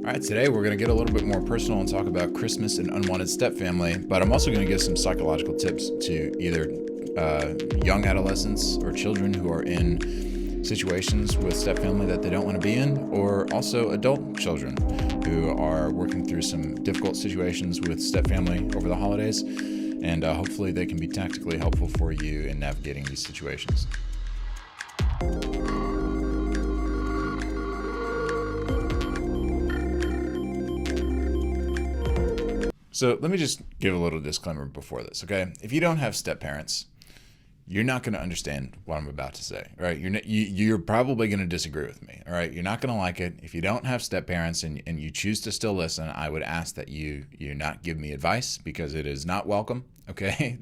All right, today we're going to get a little bit more personal and talk about Christmas and unwanted stepfamily, but I'm also going to give some psychological tips to either young adolescents or children who are in situations with stepfamily that they don't want to be in, or also adult children who are working through some difficult situations with stepfamily over the holidays, and hopefully they can be tactically helpful for you in navigating these situations. So let me just give a little disclaimer before this, okay? If you don't have step-parents, you're not going to understand what I'm about to say, right? You're probably going to disagree with me, all right? You're not going to like it. If you don't have step-parents and you choose to still listen, I would ask that you not give me advice because it is not welcome, okay?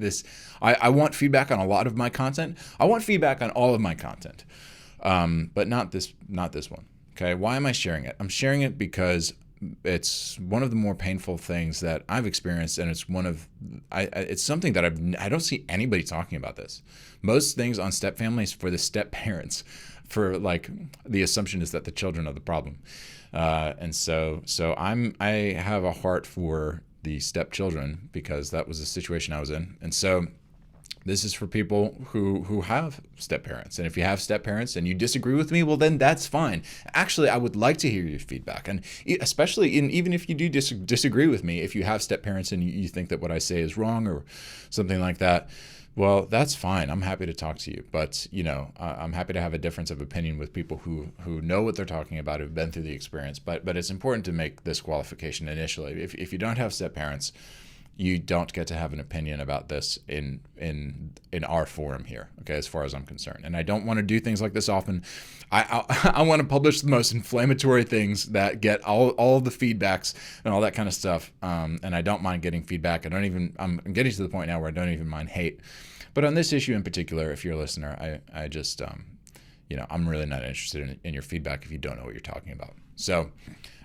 I want feedback on a lot of my content. I want feedback on all of my content, but not this one, okay? Why am I sharing it? I'm sharing it because it's one of the more painful things that I've experienced, and it's something that I don't see anybody talking about this. Most things on step families for the step parents, for like the assumption is that the children are the problem, and so I have a heart for the stepchildren because that was the situation I was in, and so. This is for people who have step-parents. And if you have step-parents and you disagree with me, well, then that's fine. Actually, I would like to hear your feedback. And especially even if you do disagree with me, if you have step-parents and you think that what I say is wrong or something like that, well, that's fine. I'm happy to talk to you. But, I'm happy to have a difference of opinion with people who know what they're talking about, who've been through the experience. But it's important to make this qualification initially. If you don't have step-parents, you don't get to have an opinion about this in our forum here, okay, as far as I'm concerned. And I don't want to do things like this often. I want to publish the most inflammatory things that get all the feedbacks and all that kind of stuff. And I don't mind getting feedback. I'm getting to the point now where I don't even mind hate. But on this issue in particular, if you're a listener, I just, I'm really not interested in your feedback if you don't know what you're talking about. So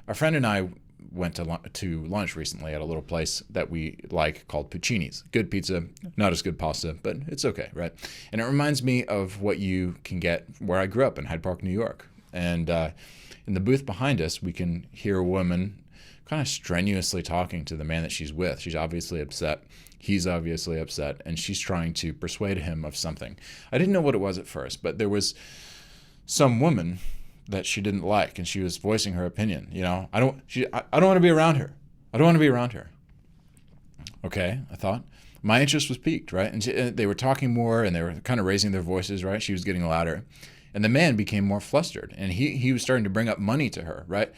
our friend and I went to lunch recently at a little place that we like called Puccini's. Good pizza, not as good pasta, but it's okay, right? And it reminds me of what you can get where I grew up in Hyde Park, New York. And in the booth behind us, we can hear a woman kind of strenuously talking to the man that she's with. She's obviously upset. He's obviously upset, and she's trying to persuade him of something. I didn't know what it was at first, but there was some woman that she didn't like, and she was voicing her opinion. I don't want to be around her. I don't want to be around her. Okay, I thought. My interest was piqued, right? And they were talking more, and they were kind of raising their voices, right? She was getting louder. And the man became more flustered, and he was starting to bring up money to her, right?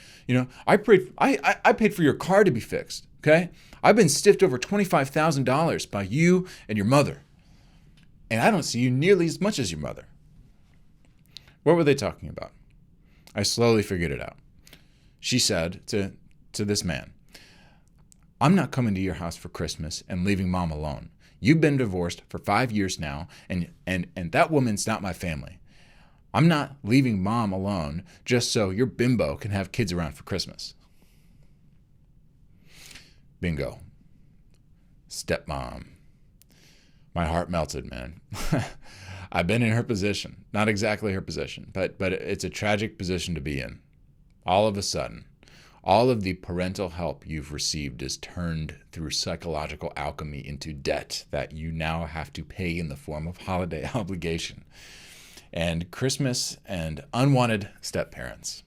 I paid for your car to be fixed, okay? I've been stiffed over $25,000 by you and your mother, and I don't see you nearly as much as your mother. What were they talking about? I slowly figured it out. She said to this man, I'm not coming to your house for Christmas and leaving mom alone. You've been divorced for 5 years now, and that woman's not my family. I'm not leaving mom alone just so your bimbo can have kids around for Christmas. Bingo. Stepmom. My heart melted, man. I've been in her position, not exactly her position, but it's a tragic position to be in. All of a sudden, all of the parental help you've received is turned through psychological alchemy into debt that you now have to pay in the form of holiday obligation. And Christmas and unwanted step-parents.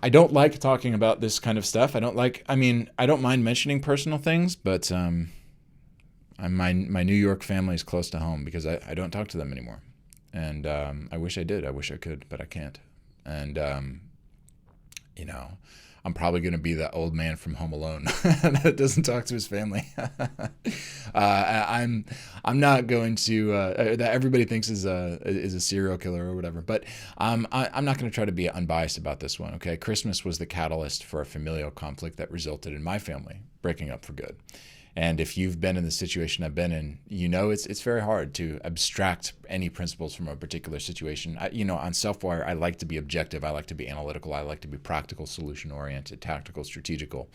I don't like talking about this kind of stuff. I don't mind mentioning personal things, but my New York family is close to home because I don't talk to them anymore. And I wish I did. I wish I could, but I can't. And, I'm probably going to be that old man from Home Alone that doesn't talk to his family. I'm not going to that everybody thinks is a serial killer or whatever. But I'm not going to try to be unbiased about this one. Okay, Christmas was the catalyst for a familial conflict that resulted in my family breaking up for good. And if you've been in the situation I've been in, it's very hard to abstract any principles from a particular situation. On Self-Wire, I like to be objective. I like to be analytical. I like to be practical, solution-oriented, tactical, strategical.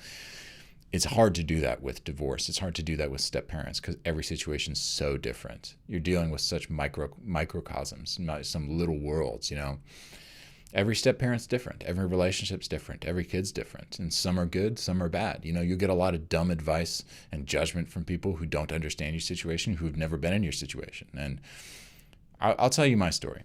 It's hard to do that with divorce. It's hard to do that with step-parents because every situation is so different. You're dealing with such microcosms, some little worlds, every step parent's different. Every relationship's different. Every kid's different. And some are good, some are bad. You get a lot of dumb advice and judgment from people who don't understand your situation, who've never been in your situation. And I'll tell you my story.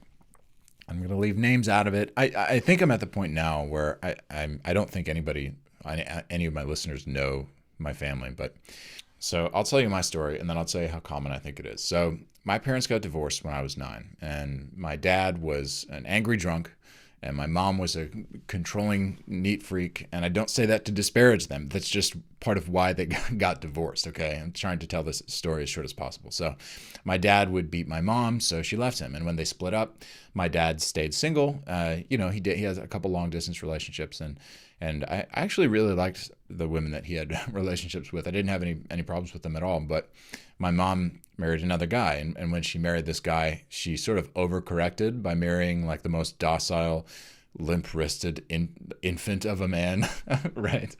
I'm going to leave names out of it. I think I'm at the point now where I don't think any of my listeners know my family, but so I'll tell you my story, and then I'll tell you how common I think it is. So my parents got divorced when I was 9, and my dad was an angry drunk, and my mom was a controlling neat freak. And I don't say that to disparage them. That's just part of why they got divorced, okay? I'm trying to tell this story as short as possible. So my dad would beat my mom, so she left him. And when they split up, my dad stayed single. He has a couple long distance relationships, and I actually really liked the women that he had relationships with. I didn't have any problems with them at all. But my mom married another guy. And when she married this guy, she sort of overcorrected by marrying like the most docile, limp-wristed infant of a man, right?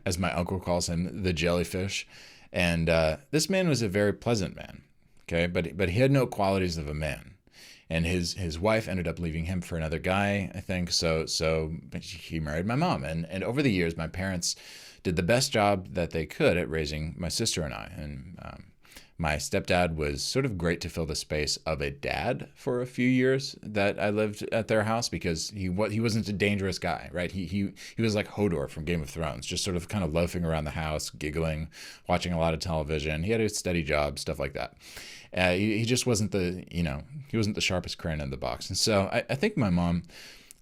As my uncle calls him, the jellyfish. And this man was a very pleasant man, okay? But he had no qualities of a man. And his wife ended up leaving him for another guy, I think. So he married my mom. And over the years, my parents did the best job that they could at raising my sister and I. And my stepdad was sort of great to fill the space of a dad for a few years that I lived at their house, because he wasn't a dangerous guy, right? He was like Hodor from Game of Thrones, just sort of kind of loafing around the house, giggling, watching a lot of television. He had a steady job, stuff like that. He just wasn't he wasn't the sharpest crayon in the box. And so I think my mom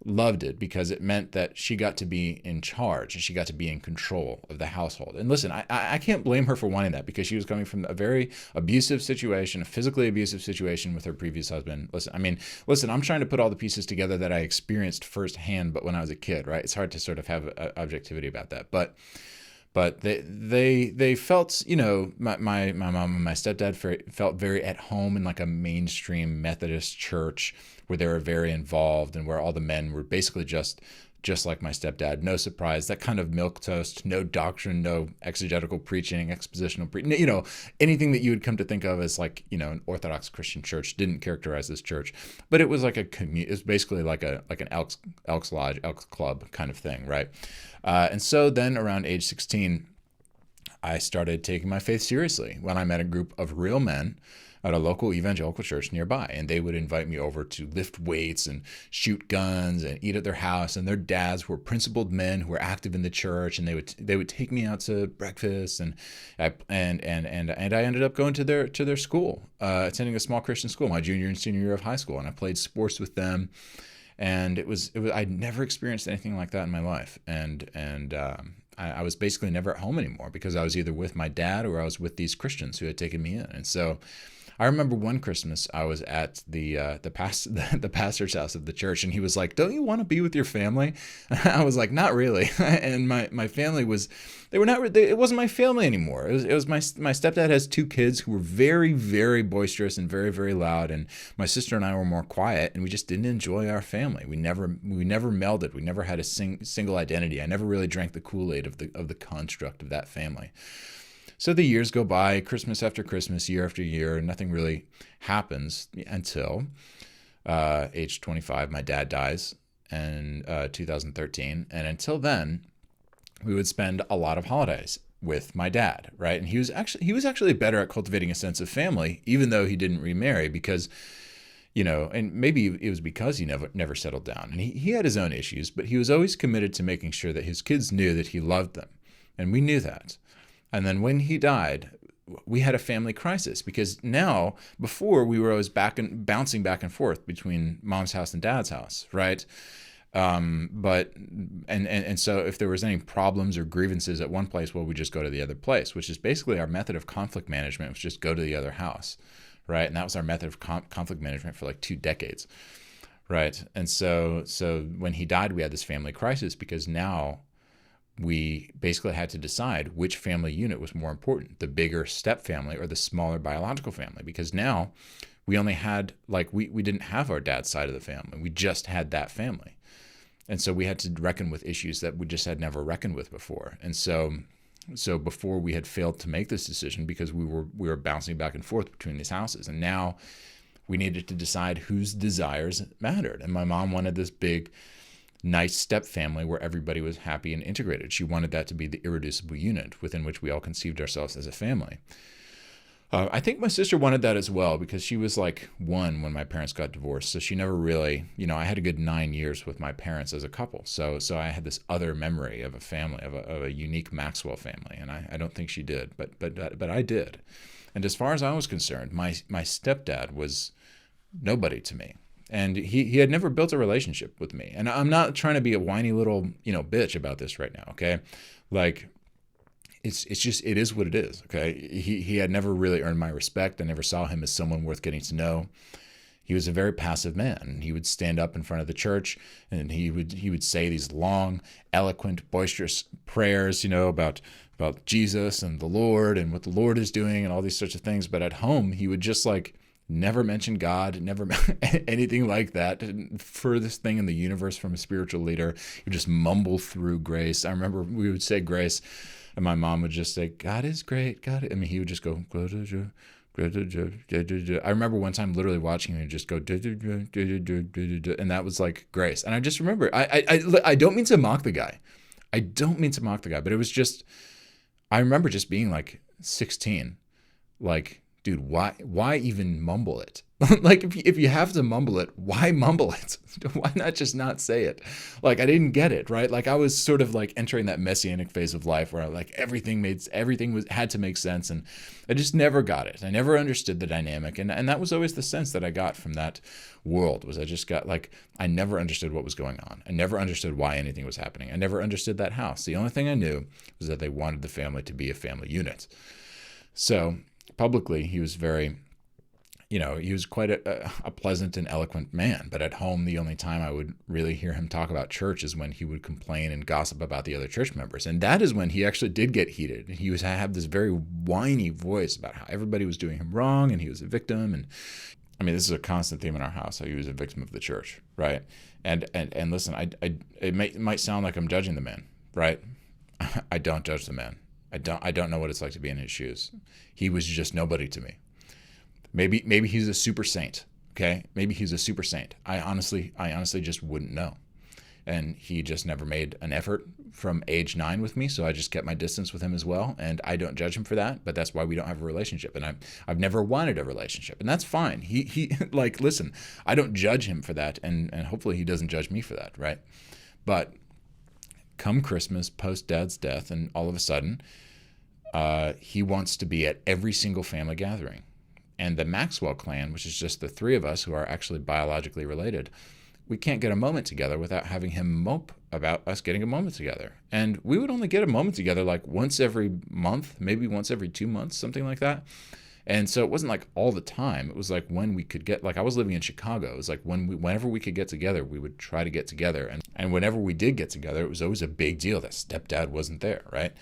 loved it because it meant that she got to be in charge and she got to be in control of the household. And listen, I can't blame her for wanting that, because she was coming from a very abusive situation, a physically abusive situation with her previous husband. Listen, I'm trying to put all the pieces together that I experienced firsthand, but when I was a kid, right? It's hard to sort of have objectivity about that. But they felt, my mom and my stepdad felt very at home in like a mainstream Methodist church where they were very involved and where all the men were basically just like my stepdad. No surprise, that kind of milquetoast, no doctrine, no exegetical preaching, expositional preaching, anything that you would come to think of as like, an Orthodox Christian church didn't characterize this church. But it was like it's basically like an Elks Lodge, Elks Club kind of thing, right? And so then around age 16, I started taking my faith seriously when I met a group of real men at a local evangelical church nearby. And they would invite me over to lift weights and shoot guns and eat at their house. And their dads were principled men who were active in the church, and they would take me out to breakfast. And I ended up going to their school, attending a small Christian school my junior and senior year of high school. And I played sports with them. And it was I'd never experienced anything like that in my life. And I was basically never at home anymore, because I was either with my dad or I was with these Christians who had taken me in. And so I remember one Christmas I was at the pastor's house of the church, and he was like, "Don't you want to be with your family?" I was like, "Not really." And my family it wasn't my family anymore. It was my stepdad has 2 kids who were very, very boisterous and very, very loud, and my sister and I were more quiet, and we just didn't enjoy our family. We never melded. We never had a single identity. I never really drank the Kool-Aid of the construct of that family. So the years go by, Christmas after Christmas, year after year, and nothing really happens until age 25. My dad dies in 2013. And until then, we would spend a lot of holidays with my dad, right? And he was actually better at cultivating a sense of family, even though he didn't remarry, because, and maybe it was because he never settled down. And he had his own issues, but he was always committed to making sure that his kids knew that he loved them. And we knew that. And then when he died, we had a family crisis, because before we were always bouncing back and forth between mom's house and dad's house, right? So if there was any problems or grievances at one place, well, we just go to the other place, which is basically our method of conflict management, was just go to the other house, right? And that was our method of conflict management for like 2 decades, right? And so when he died, we had this family crisis, because now we basically had to decide which family unit was more important, the bigger step family or the smaller biological family, because now we only had, we didn't have our dad's side of the family. We just had that family. And so we had to reckon with issues that we just had never reckoned with before. And so before, we had failed to make this decision because we were bouncing back and forth between these houses. And now we needed to decide whose desires mattered. And my mom wanted this big, nice step family where everybody was happy and integrated. She wanted that to be the irreducible unit within which we all conceived ourselves as a family. I think my sister wanted that as well because she was like 1 when my parents got divorced. So she never really, I had a good 9 years with my parents as a couple. So I had this other memory of a family, of a unique Maxwell family. And I don't think she did, but I did. And as far as I was concerned, my stepdad was nobody to me. And he had never built a relationship with me. And I'm not trying to be a whiny little, bitch about this right now, okay? Like, it's just, it is what it is, okay? He had never really earned my respect. I never saw him as someone worth getting to know. He was a very passive man. He would stand up in front of the church and he would say these long, eloquent, boisterous prayers, about Jesus and the Lord and what the Lord is doing and all these sorts of things. But at home, he would just never mention God, never anything like that. Furthest thing in the universe from a spiritual leader. He would just mumble through grace. I remember we would say grace and my mom would just say, God is great. God. I mean, he would just go, I remember one time literally watching him just go, and that was like grace. And I just remember, I don't mean to mock the guy. But it was just, I remember just being like 16, like, dude, why even mumble it? Like, if you have to mumble it, why mumble it? Why not just not say it? Like, I didn't get it, right? Like, I was sort of like entering that messianic phase of life where everything had to make sense, and I just never got it. I never understood the dynamic, and that was always the sense that I got from that world. Was I just got I never understood what was going on. I never understood why anything was happening. I never understood that house. The only thing I knew was that they wanted the family to be a family unit. So publicly, he was very, he was quite a pleasant and eloquent man. But at home, the only time I would really hear him talk about church is when he would complain and gossip about the other church members. And that is when he actually did get heated. He was have this very whiny voice about how everybody was doing him wrong and he was a victim. And I mean, this is a constant theme in our house, how he was a victim of the church, right? And listen, it might sound like I'm judging the man, right? I don't judge the man. I don't know what it's like to be in his shoes. He was just nobody to me. Maybe he's a super saint. Okay. Maybe he's a super saint. I honestly just wouldn't know. And he just never made an effort from age 9 with me. So I just kept my distance with him as well. And I don't judge him for that, but that's why we don't have a relationship. And I've never wanted a relationship, and that's fine. He listen, I don't judge him for that. And hopefully he doesn't judge me for that. Right. But come Christmas, post Dad's death, and all of a sudden, he wants to be at every single family gathering. And the Maxwell clan, which is just the 3 of us who are actually biologically related, we can't get a moment together without having him mope about us getting a moment together. And we would only get a moment together like once every month, maybe once every 2 months, something like that. And so it wasn't like all the time. It was like when we could get, I was living in Chicago. It was like whenever we could get together, we would try to get together. And whenever we did get together, it was always a big deal that stepdad wasn't there, right?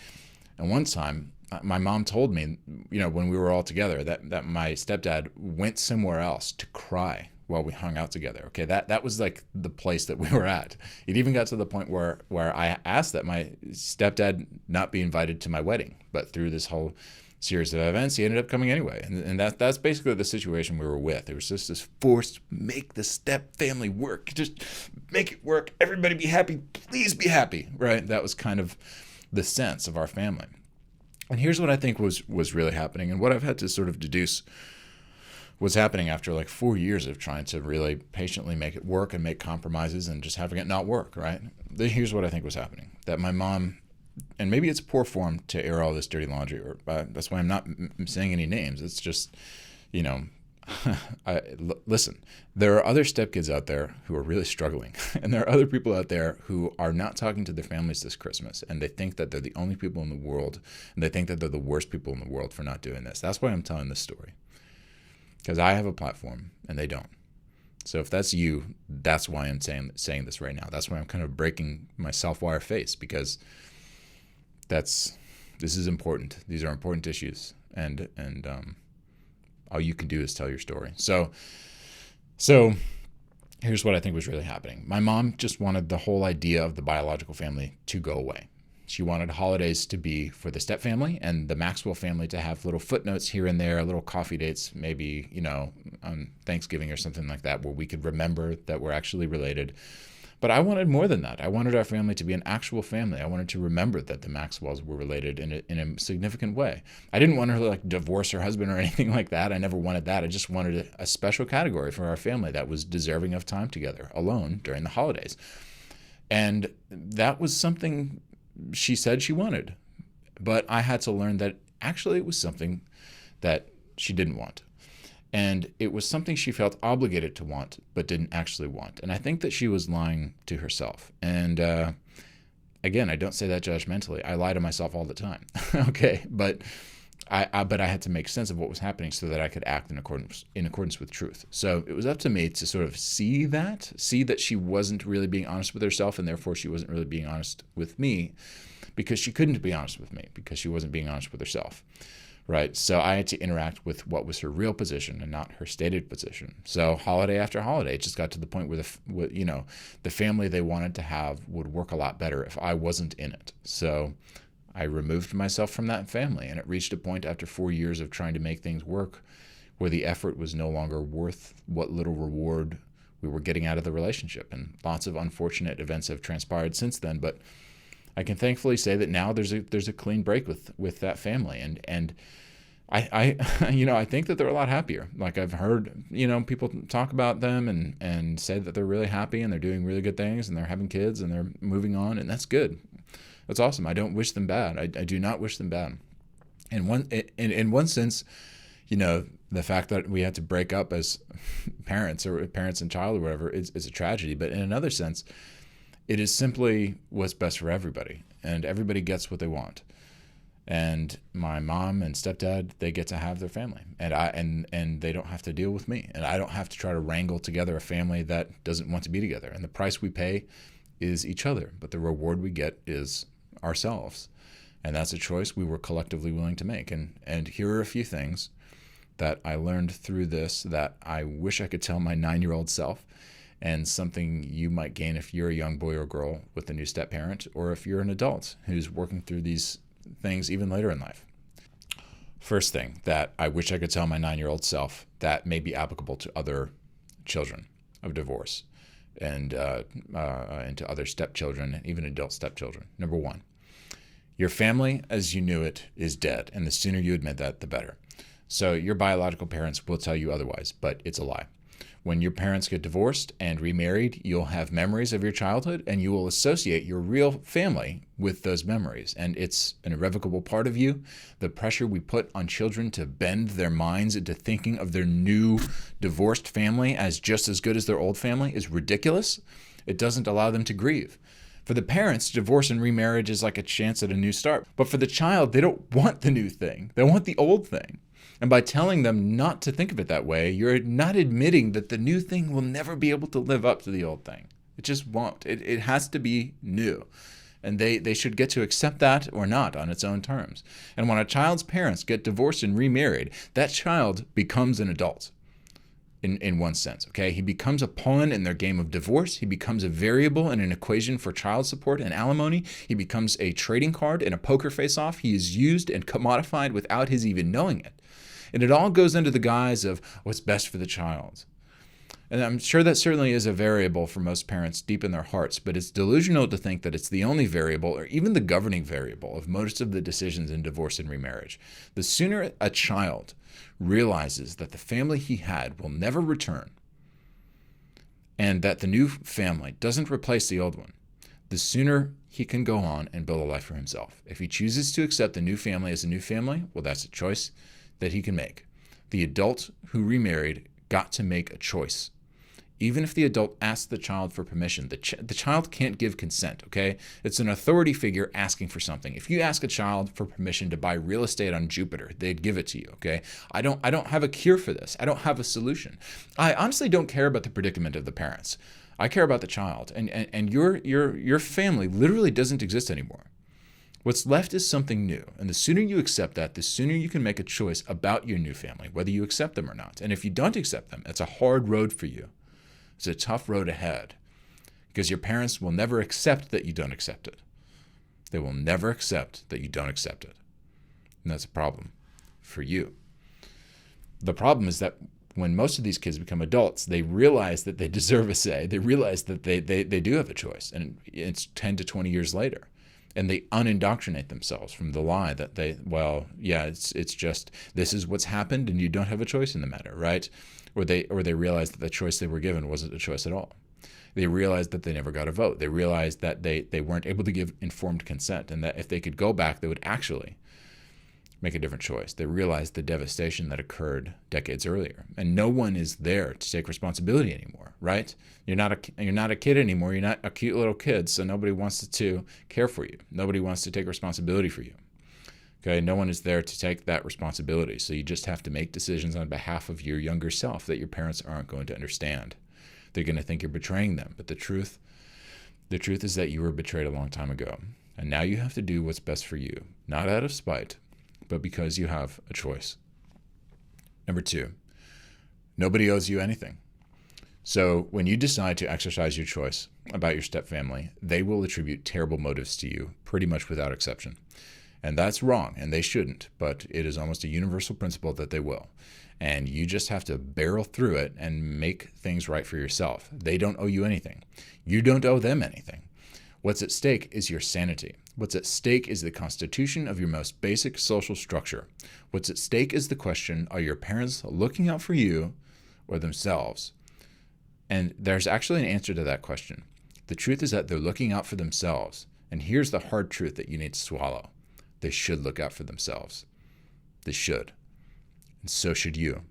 And one time, my mom told me, when we were all together, that my stepdad went somewhere else to cry while we hung out together. Okay, that was like the place that we were at. It even got to the point where I asked that my stepdad not be invited to my wedding, but through this whole series of events, he ended up coming anyway. And that's basically the situation we were with. It was just this forced, make the step family work. Just make it work. Everybody be happy. Please be happy, right? That was kind of the sense of our family. And here's what I think was really happening, and what I've had to sort of deduce was happening after 4 years of trying to really patiently make it work and make compromises and just having it not work, right? Here's what I think was happening. That my mom, and maybe it's poor form to air all this dirty laundry, or that's why I'm not saying any names. It's just, listen, there are other stepkids out there who are really struggling, and there are other people out there who are not talking to their families this Christmas, and they think that they're the only people in the world, and they think that they're the worst people in the world for not doing this. That's why I'm telling this story, because I have a platform and they don't. So if that's you, that's why I'm saying this right now. That's why I'm kind of breaking my self-wire face, because this is important. These are important issues, and all you can do is tell your story. So here's what I think was really happening. My mom just wanted the whole idea of the biological family to go away. She wanted holidays to be for the step family and the Maxwell family to have little footnotes here and there, little coffee dates, maybe, on Thanksgiving or something like that, where we could remember that we're actually related. But I wanted more than that. I wanted our family to be an actual family. I wanted to remember that the Maxwells were related in a significant way. I didn't want her to like divorce her husband or anything like that. I never wanted that. I just wanted a special category for our family that was deserving of time together alone during the holidays. And that was something she said she wanted. But I had to learn that actually it was something that she didn't want. And it was something she felt obligated to want, but didn't actually want. And I think that she was lying to herself. And again, I don't say that judgmentally. I lie to myself all the time. Okay, but I had to make sense of what was happening so that I could act in accordance with truth. So it was up to me to sort of see that she wasn't really being honest with herself, and therefore she wasn't really being honest with me, because she couldn't be honest with me because she wasn't being honest with herself. Right. So I had to interact with what was her real position and not her stated position. So holiday after holiday, it just got to the point where the family they wanted to have would work a lot better if I wasn't in it. So I removed myself from that family, and it reached a point after 4 years of trying to make things work where the effort was no longer worth what little reward we were getting out of the relationship. And lots of unfortunate events have transpired since then, but I can thankfully say that now there's a clean break with that family, and I I think that they're a lot happier. Like I've heard people talk about them and say that they're really happy and they're doing really good things and they're having kids and they're moving on, and that's good. That's awesome. I don't wish them bad. I do not wish them bad. In one sense, the fact that we had to break up as parents and child or whatever is a tragedy. But in another sense, it is simply what's best for everybody, and everybody gets what they want. And my mom and stepdad, they get to have their family, and they don't have to deal with me, and I don't have to try to wrangle together a family that doesn't want to be together. And the price we pay is each other, but the reward we get is ourselves, and that's a choice we were collectively willing to make. And here are a few things that I learned through this that I wish I could tell my 9-year-old self, and something you might gain if you're a young boy or girl with a new step parent, or if you're an adult who's working through these things even later in life. First thing that I wish I could tell my 9-year-old self that may be applicable to other children of divorce and to other stepchildren and even adult stepchildren. Number one, your family as you knew it is dead, and the sooner you admit that, the better. So your biological parents will tell you otherwise, but it's a lie. When your parents get divorced and remarried, you'll have memories of your childhood, and you will associate your real family with those memories. And it's an irrevocable part of you. The pressure we put on children to bend their minds into thinking of their new divorced family as just as good as their old family is ridiculous. It doesn't allow them to grieve. For the parents, divorce and remarriage is like a chance at a new start. But for the child, they don't want the new thing. They want the old thing. And by telling them not to think of it that way, you're not admitting that the new thing will never be able to live up to the old thing. It just won't. It has to be new. And they should get to accept that or not on its own terms. And when a child's parents get divorced and remarried, that child becomes an adult in one sense, okay? He becomes a pawn in their game of divorce. He becomes a variable in an equation for child support and alimony. He becomes a trading card in a poker face-off. He is used and commodified without his even knowing it. And it all goes under the guise of what's best for the child. And I'm sure that certainly is a variable for most parents deep in their hearts, but it's delusional to think that it's the only variable or even the governing variable of most of the decisions in divorce and remarriage. The sooner a child realizes that the family he had will never return and that the new family doesn't replace the old one, the sooner he can go on and build a life for himself. If he chooses to accept the new family as a new family, well, that's a choice that he can make. The adult who remarried got to make a choice. Even if the adult asks the child for permission, the child can't give consent, okay? It's an authority figure asking for something. If you ask a child for permission to buy real estate on Jupiter, they'd give it to you, okay? I don't have a cure for this. I don't have a solution. I honestly don't care about the predicament of the parents. I care about the child, and your family literally doesn't exist anymore. What's left is something new, and the sooner you accept that, the sooner you can make a choice about your new family, whether you accept them or not. And if you don't accept them, it's a hard road for you. It's a tough road ahead because your parents will never accept that you don't accept it. They will never accept that you don't accept it. And that's a problem for you. The problem is that when most of these kids become adults, they realize that they deserve a say. They realize that they do have a choice. And it's 10 to 20 years later. And they unindoctrinate themselves from the lie that it's just, this is what's happened and you don't have a choice in the matter, right? Or they realize that the choice they were given wasn't a choice at all. They realized that they never got a vote. They realized that they weren't able to give informed consent, and that if they could go back, they would actually make a different choice. They realized the devastation that occurred decades earlier, and no one is there to take responsibility anymore, right? You're not a kid anymore. You're not a cute little kid, so nobody wants to care for you. Nobody wants to take responsibility for you. Okay, no one is there to take that responsibility, so you just have to make decisions on behalf of your younger self that your parents aren't going to understand. They're going to think you're betraying them, but the truth is that you were betrayed a long time ago, and now you have to do what's best for you, not out of spite, but because you have a choice. Number 2, nobody owes you anything. So when you decide to exercise your choice about your stepfamily, they will attribute terrible motives to you pretty much without exception. And that's wrong, and they shouldn't, but it is almost a universal principle that they will. And you just have to barrel through it and make things right for yourself. They don't owe you anything. You don't owe them anything. What's at stake is your sanity. What's at stake is the constitution of your most basic social structure. What's at stake is the question, are your parents looking out for you or themselves? And there's actually an answer to that question. The truth is that they're looking out for themselves. And here's the hard truth that you need to swallow. They should look out for themselves. They should. And so should you.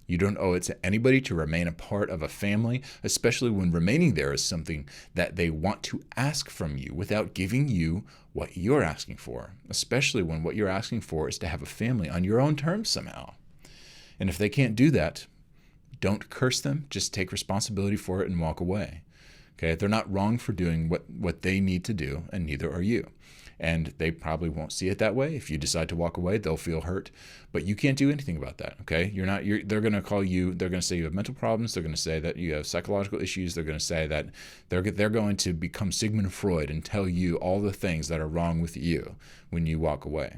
You don't owe it to anybody to remain a part of a family, especially when remaining there is something that they want to ask from you without giving you what you're asking for, especially when what you're asking for is to have a family on your own terms somehow. And if they can't do that, don't curse them, just take responsibility for it and walk away. Okay? They're not wrong for doing what they need to do, and neither are you. And they probably won't see it that way. If you decide to walk away, they'll feel hurt, but you can't do anything about that. Okay. They're going to call you, they're going to say you have mental problems. They're going to say that you have psychological issues. They're going to say that they're going to become Sigmund Freud and tell you all the things that are wrong with you when you walk away.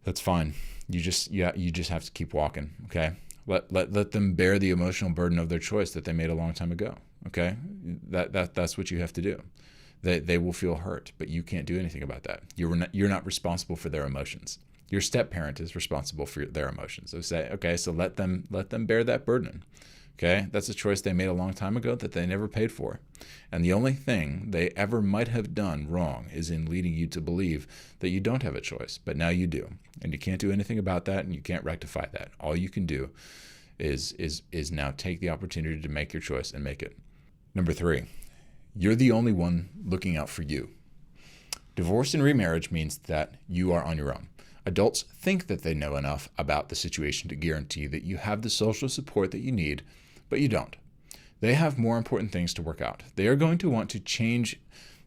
That's fine. You just have to keep walking. Okay. Let them bear the emotional burden of their choice that they made a long time ago. Okay. That's what you have to do. They will feel hurt, but you can't do anything about that. You're not responsible for their emotions. Your step-parent is responsible for their emotions. So say, okay, so let them bear that burden. Okay, that's a choice they made a long time ago that they never paid for. And the only thing they ever might have done wrong is in leading you to believe that you don't have a choice, but now you do. And you can't do anything about that, and you can't rectify that. All you can do is now take the opportunity to make your choice and make it. Number 3. You're the only one looking out for you. Divorce and remarriage means that you are on your own. Adults think that they know enough about the situation to guarantee that you have the social support that you need, but you don't. They have more important things to work out. They are going to want to change.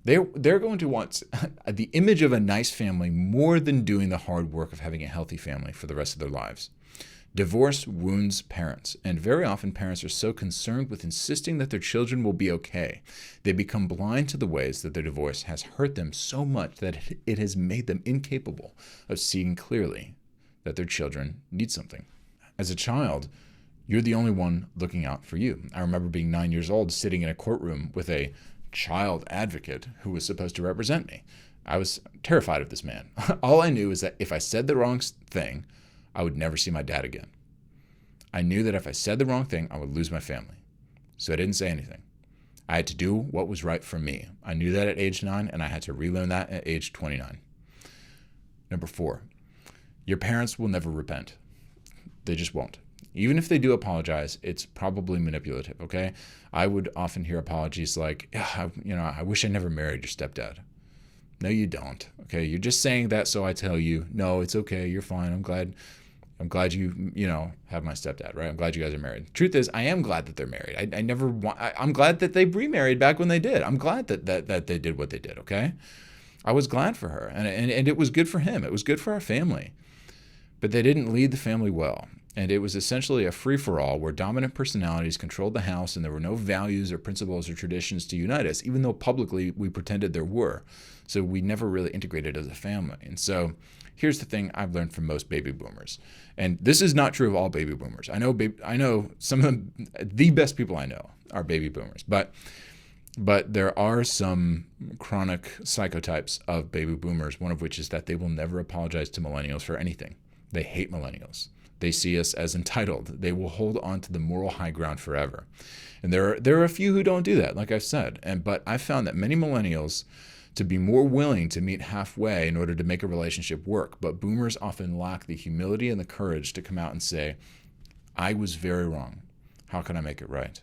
They're going to want the image of a nice family more than doing the hard work of having a healthy family for the rest of their lives. Divorce wounds parents, and very often parents are so concerned with insisting that their children will be okay, they become blind to the ways that their divorce has hurt them so much that it has made them incapable of seeing clearly that their children need something. As a child, you're the only one looking out for you. I remember being 9 years old, sitting in a courtroom with a child advocate who was supposed to represent me. I was terrified of this man. All I knew is that if I said the wrong thing, I would never see my dad again. I knew that if I said the wrong thing, I would lose my family. So I didn't say anything. I had to do what was right for me. I knew that at age 9, and I had to relearn that at age 29. Number 4, your parents will never repent. They just won't. Even if they do apologize, it's probably manipulative, okay? I would often hear apologies like, I wish I never married your stepdad. No, you don't. Okay, you're just saying that so I tell you, no, it's okay, you're fine. I'm glad you have my stepdad, right? I'm glad you guys are married. Truth is, I am glad that they're married. I'm glad that they remarried back when they did. I'm glad that they did what they did, okay? I was glad for her, and it was good for him. It was good for our family. But they didn't lead the family well. And it was essentially a free-for-all where dominant personalities controlled the house and there were no values or principles or traditions to unite us, even though publicly we pretended there were. So we never really integrated as a family. And so here's the thing I've learned from most baby boomers. And this is not true of all baby boomers. I know some of the best people I know are baby boomers, but there are some chronic psychotypes of baby boomers, one of which is that they will never apologize to millennials for anything. They hate millennials. They see us as entitled. They will hold on to the moral high ground forever. And there are a few who don't do that, like I've said. But I've found that many millennials to be more willing to meet halfway in order to make a relationship work. But boomers often lack the humility and the courage to come out and say, I was very wrong. How can I make it right?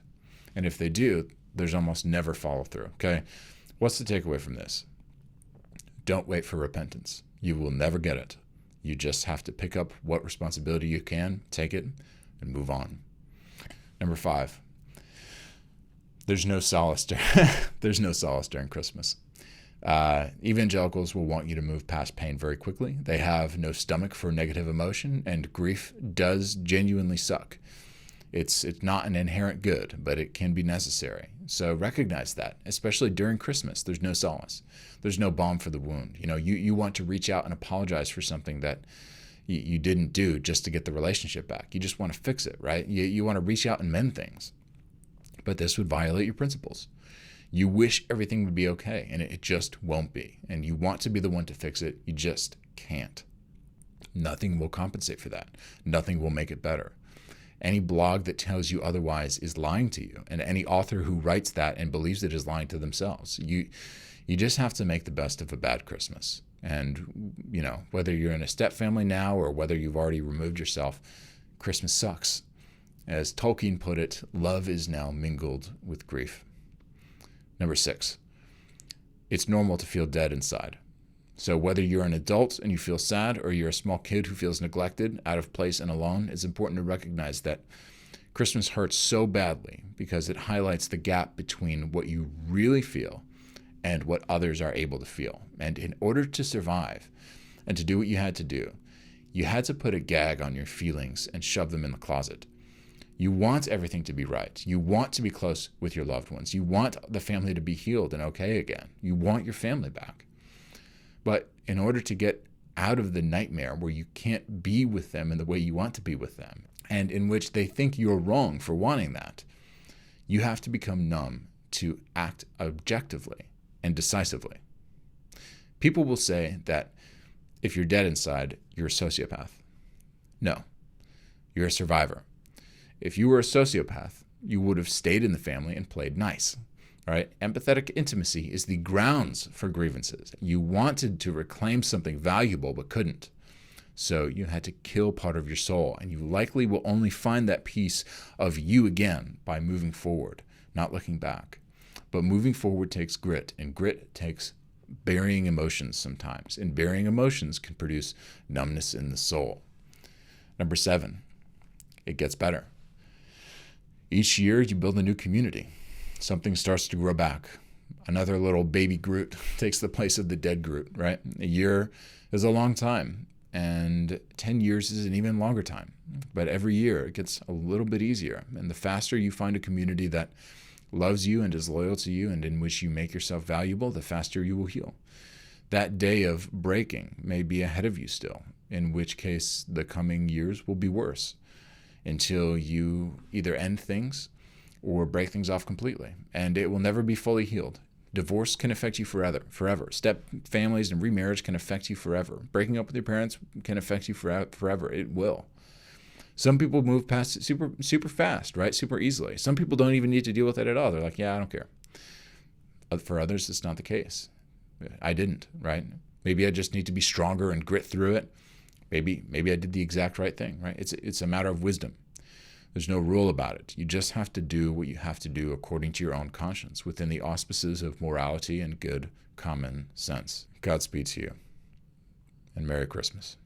And if they do, there's almost never follow through. Okay? What's the takeaway from this? Don't wait for repentance. You will never get it. You just have to pick up what responsibility you can, take it, and move on. Number 5, there's no solace during Christmas. Evangelicals will want you to move past pain very quickly. They have no stomach for negative emotion, and grief does genuinely suck. It's not an inherent good, but it can be necessary. So recognize that, especially during Christmas. There's no solace. There's no balm for the wound. You want to reach out and apologize for something that you didn't do just to get the relationship back. You just want to fix it, right? You want to reach out and mend things. But this would violate your principles. You wish everything would be okay, and it just won't be. And you want to be the one to fix it. You just can't. Nothing will compensate for that. Nothing will make it better. Any blog that tells you otherwise is lying to you, and any author who writes that and believes it is lying to themselves. You just have to make the best of a bad Christmas. And, whether you're in a step family now or whether you've already removed yourself, Christmas sucks. As Tolkien put it, love is now mingled with grief. Number 6, it's normal to feel dead inside. So whether you're an adult and you feel sad or you're a small kid who feels neglected, out of place, and alone, it's important to recognize that Christmas hurts so badly because it highlights the gap between what you really feel and what others are able to feel. And in order to survive and to do what you had to do, you had to put a gag on your feelings and shove them in the closet. You want everything to be right. You want to be close with your loved ones. You want the family to be healed and okay again. You want your family back. But in order to get out of the nightmare where you can't be with them in the way you want to be with them, and in which they think you're wrong for wanting that, you have to become numb to act objectively and decisively. People will say that if you're dead inside, you're a sociopath. No, you're a survivor. If you were a sociopath, you would have stayed in the family and played nice. Right? Empathetic intimacy is the grounds for grievances. You wanted to reclaim something valuable but couldn't. So you had to kill part of your soul, and you likely will only find that piece of you again by moving forward, not looking back. But moving forward takes grit, and grit takes burying emotions sometimes. And burying emotions can produce numbness in the soul. Number 7, it gets better. Each year you build a new community. Something starts to grow back. Another little baby Groot takes the place of the dead Groot, right? A year is a long time, and 10 years is an even longer time. But every year it gets a little bit easier. And the faster you find a community that loves you and is loyal to you and in which you make yourself valuable, the faster you will heal. That day of breaking may be ahead of you still, in which case the coming years will be worse until you either end things or break things off completely, and it will never be fully healed. Divorce can affect you forever. Step families and remarriage can affect you forever. Breaking up with your parents can affect you forever. It will. Some people move past it super fast, right? Super easily. Some people don't even need to deal with it at all. They're like, yeah, I don't care. For others, it's not the case. I didn't, right? Maybe I just need to be stronger and grit through it. Maybe I did the exact right thing, right? It's a matter of wisdom. There's no rule about it. You just have to do what you have to do according to your own conscience, within the auspices of morality and good common sense. Godspeed to you, and Merry Christmas.